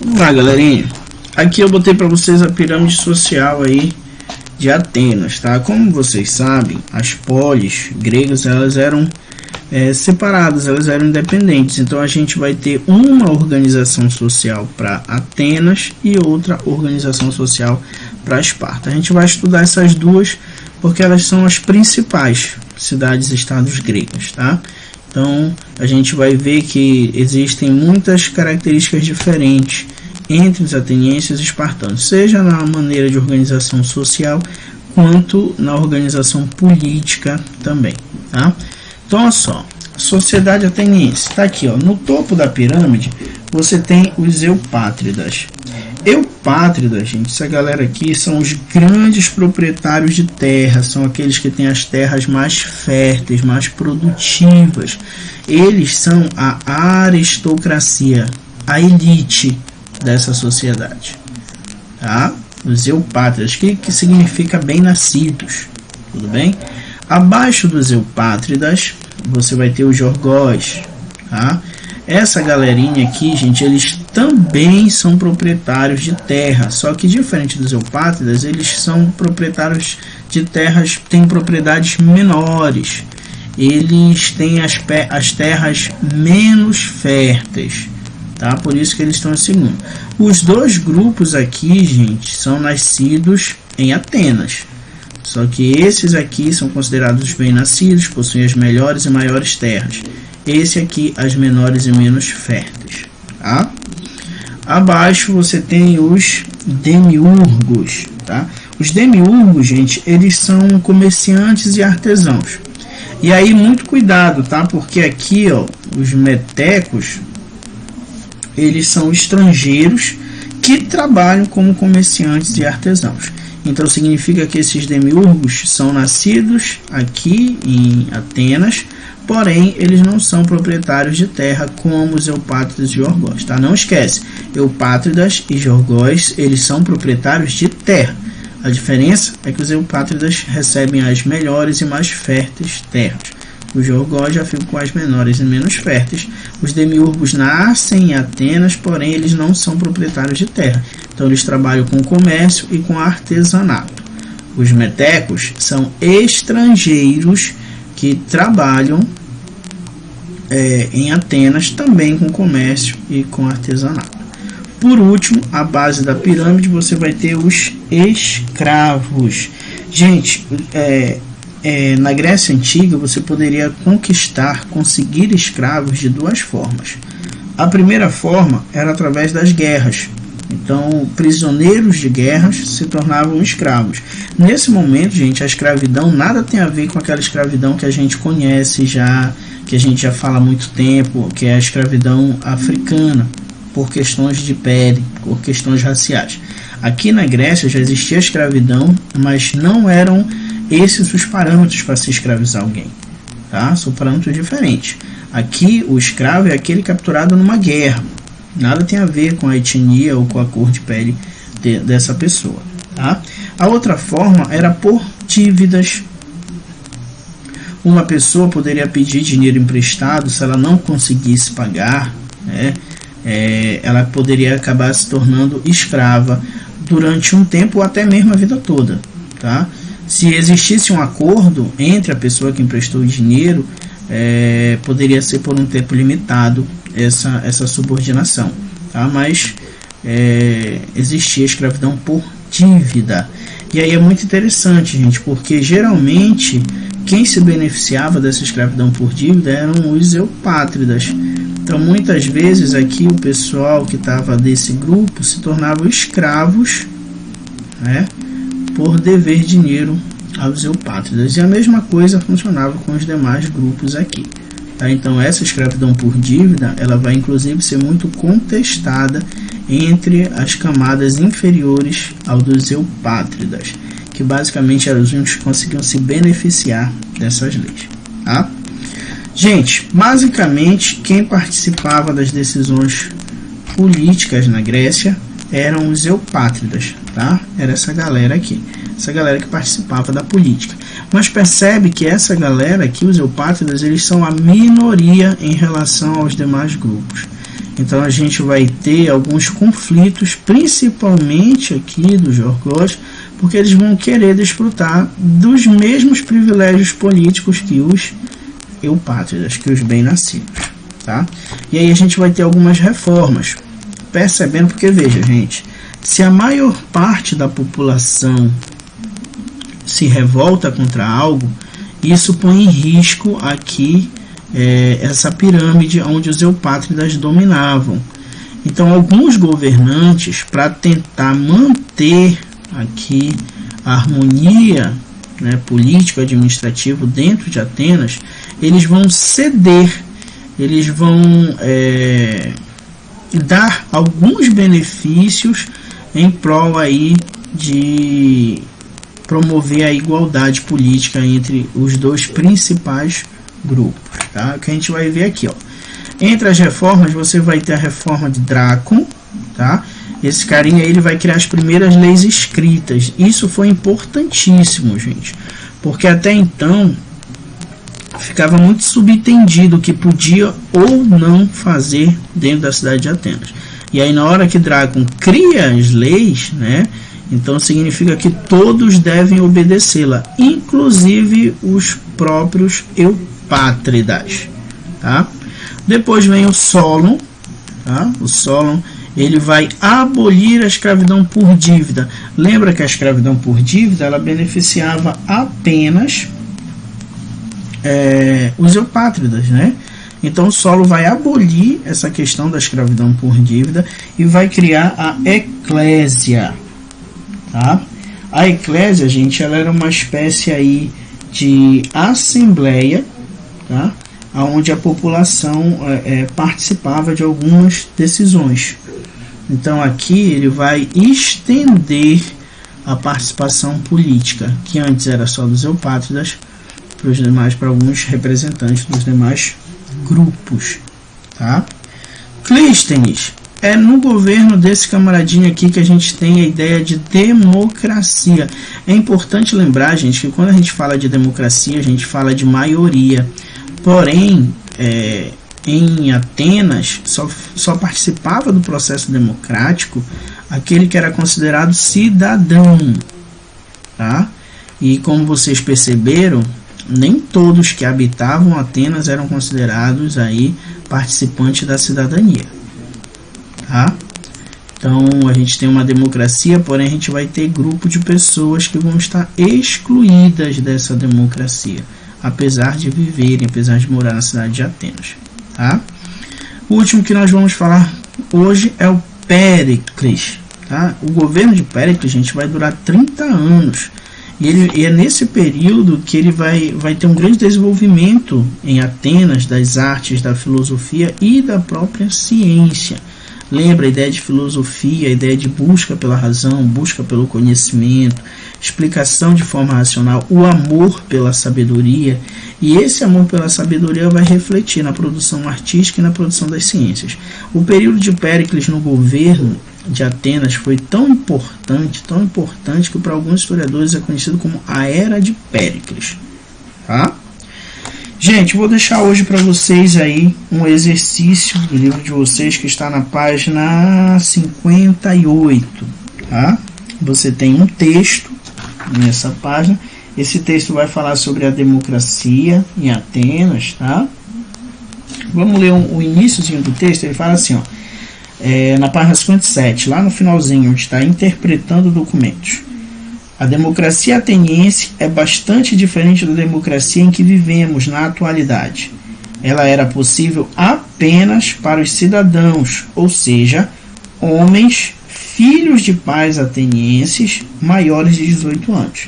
Vamos lá, galerinha. Aqui eu botei para vocês a pirâmide social aí de Atenas, tá? Como vocês sabem, as polis gregas, elas eram separadas, elas eram independentes. Então a gente vai ter uma organização social para Atenas e outra organização social para Esparta. A gente vai estudar essas duas porque elas são as principais cidades-estados gregas, tá? Então a gente vai ver que existem muitas características diferentes entre os atenienses e espartanos, seja na maneira de organização social quanto na organização política também, tá? Então olha só, a sociedade ateniense está aqui, ó, no topo da pirâmide você tem os eupátridas. Eupátridas, gente, essa galera aqui são os grandes proprietários de terra, são aqueles que têm as terras mais férteis, mais produtivas. Eles são a aristocracia, a elite dessa sociedade, tá? Os eupátridas, que significa bem-nascidos, tudo bem? Abaixo dos eupátridas você vai ter os jorgóis, tá? Essa galerinha aqui, gente, eles também são proprietários de terra, só que diferente dos eupátridas, eles são proprietários de terras, têm propriedades menores, eles têm as terras menos férteis, tá? Por isso que eles estão em segundo. Os dois grupos aqui, gente, são nascidos em Atenas, só que esses aqui são considerados bem-nascidos, possuem as melhores e maiores terras. Esse aqui, as menores e menos férteis, tá? Abaixo você tem os demiurgos, tá? Os demiurgos, gente, eles são comerciantes e artesãos. E aí, muito cuidado, tá? Porque aqui, ó, os metecos, eles são estrangeiros que trabalham como comerciantes e artesãos. Então significa que esses demiurgos são nascidos aqui em Atenas, porém eles não são proprietários de terra como os eupátridas e jorgóis, tá? Não esquece, eupátridas e jorgóis, eles são proprietários de terra. A diferença é que os eupátridas recebem as melhores e mais férteis terras. Os jorgóis já ficam com as menores e menos férteis. Os demiurgos nascem em Atenas, porém eles não são proprietários de terra. Então eles trabalham com comércio e com artesanato. Os metecos são estrangeiros que trabalham em Atenas também com comércio e com artesanato. Por último, a base da pirâmide, você vai ter os escravos. Gente, na Grécia Antiga você poderia conseguir escravos de duas formas. A primeira forma era através das guerras. Então, prisioneiros de guerras se tornavam escravos. Nesse momento, gente, a escravidão nada tem a ver com aquela escravidão que a gente conhece já, que a gente já fala há muito tempo, que é a escravidão africana, por questões de pele, por questões raciais. Aqui na Grécia já existia escravidão, mas não eram esses os parâmetros para se escravizar alguém, tá? São parâmetros diferentes. Aqui o escravo é aquele capturado numa guerra. Nada tem a ver com a etnia ou com a cor de pele dessa pessoa, tá? A outra forma era por dívidas. Uma pessoa poderia pedir dinheiro emprestado, se ela não conseguisse pagar, né? Ela poderia acabar se tornando escrava durante um tempo ou até mesmo a vida toda, tá? Se existisse um acordo entre a pessoa que emprestou o dinheiro, poderia ser por um tempo limitado essa subordinação, tá? Mas existia escravidão por dívida. E aí é muito interessante, gente, porque geralmente quem se beneficiava dessa escravidão por dívida eram os eupátridas. Então muitas vezes aqui o pessoal que estava desse grupo se tornava escravos, né, por dever dinheiro aos eupátridas. E a mesma coisa funcionava com os demais grupos aqui, tá? Então essa escravidão por dívida, ela vai inclusive ser muito contestada entre as camadas inferiores ao dos eupátridas, que basicamente eram os únicos que conseguiam se beneficiar dessas leis, tá? Gente, basicamente quem participava das decisões políticas na Grécia eram os eupátridas, tá? Era essa galera aqui, essa galera que participava da política. Mas percebe que essa galera aqui, os eupátridas, eles são a minoria em relação aos demais grupos. Então a gente vai ter alguns conflitos, principalmente aqui dos Yorgos, porque eles vão querer desfrutar dos mesmos privilégios políticos que os eupátridas, que os bem-nascidos, tá? E aí a gente vai ter algumas reformas, percebendo, porque veja, gente, se a maior parte da população se revolta contra algo, isso põe em risco aqui essa pirâmide onde os eupátridas dominavam. Então alguns governantes, para tentar manter aqui a harmonia, né, político-administrativo dentro de Atenas, eles vão ceder, eles vão dar alguns benefícios em prol aí de promover a igualdade política entre os dois principais grupos, tá? Que a gente vai ver aqui, ó. Entre as reformas, você vai ter a reforma de Drácon, tá? Esse carinha aí, ele vai criar as primeiras leis escritas. Isso foi importantíssimo, gente, porque até então ficava muito subentendido o que podia ou não fazer dentro da cidade de Atenas. E aí, na hora que Drácon cria as leis, né, então significa que todos devem obedecê-la, inclusive os próprios eupátridas, tá? Depois vem o Solon, tá? O Solon, ele vai abolir a escravidão por dívida. Lembra que a escravidão por dívida, ela beneficiava apenas os eupátridas, né? Então o Solon vai abolir essa questão da escravidão por dívida e vai criar a eclésia, tá? A eclésia, gente, ela era uma espécie aí de assembleia, tá? Onde a população participava de algumas decisões. Então aqui ele vai estender a participação política, que antes era só dos eupátridas, para os demais, para alguns representantes dos demais grupos, tá? Clístenes, é no governo desse camaradinho aqui que a gente tem a ideia de democracia. É importante lembrar, gente, que quando a gente fala de democracia, a gente fala de maioria. Porém, em Atenas, só participava do processo democrático aquele que era considerado cidadão, tá? E como vocês perceberam, nem todos que habitavam Atenas eram considerados aí participantes da cidadania, tá? Então a gente tem uma democracia, porém a gente vai ter grupo de pessoas que vão estar excluídas dessa democracia, apesar de viverem, apesar de morar na cidade de Atenas, tá? O último que nós vamos falar hoje é o Péricles, tá? O governo de Péricles, gente, vai durar 30 anos. E é nesse período que ele vai ter um grande desenvolvimento em Atenas das artes, da filosofia e da própria ciência. Lembra a ideia de filosofia, a ideia de busca pela razão, busca pelo conhecimento, explicação de forma racional, o amor pela sabedoria. E esse amor pela sabedoria vai refletir na produção artística e na produção das ciências. O período de Péricles no governo de Atenas foi tão importante que para alguns historiadores é conhecido como a Era de Péricles, tá? Gente, vou deixar hoje para vocês aí um exercício do livro de vocês que está na página 58, tá? Você tem um texto nessa página. Esse texto vai falar sobre a democracia em Atenas, tá? Vamos ler o iníciozinho do texto. Ele fala assim, ó, na página 57, lá no finalzinho, onde está interpretando documentos. A democracia ateniense é bastante diferente da democracia em que vivemos na atualidade. Ela era possível apenas para os cidadãos, ou seja, homens, filhos de pais atenienses maiores de 18 anos.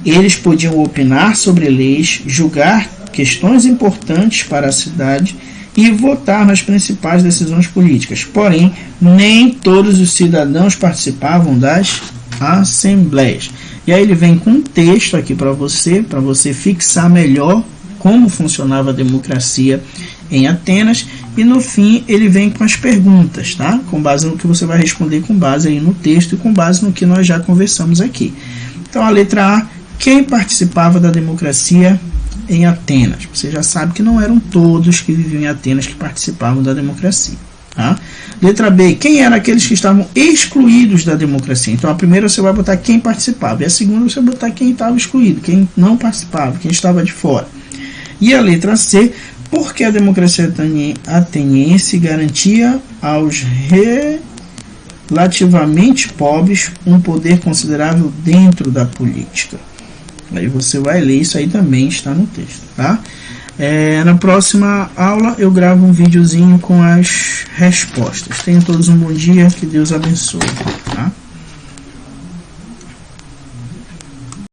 Eles podiam opinar sobre leis, julgar questões importantes para a cidade e votar nas principais decisões políticas. Porém, nem todos os cidadãos participavam das assembleias. E aí ele vem com um texto aqui para você fixar melhor como funcionava a democracia em Atenas, e no fim ele vem com as perguntas, tá? Com base no que você vai responder, com base aí no texto e com base no que nós já conversamos aqui. Então a letra A, quem participava da democracia em Atenas? Você já sabe que não eram todos que viviam em Atenas que participavam da democracia. Tá? Letra B, quem eram aqueles que estavam excluídos da democracia? Então a primeira você vai botar quem participava, e a segunda você vai botar quem estava excluído, quem não participava, quem estava de fora. E a letra C, porque a democracia ateniense garantia aos relativamente pobres um poder considerável dentro da política. Aí você vai ler, isso aí também está no texto, tá? Na próxima aula eu gravo um videozinho com as respostas. Tenham todos um bom dia, que Deus abençoe, tá?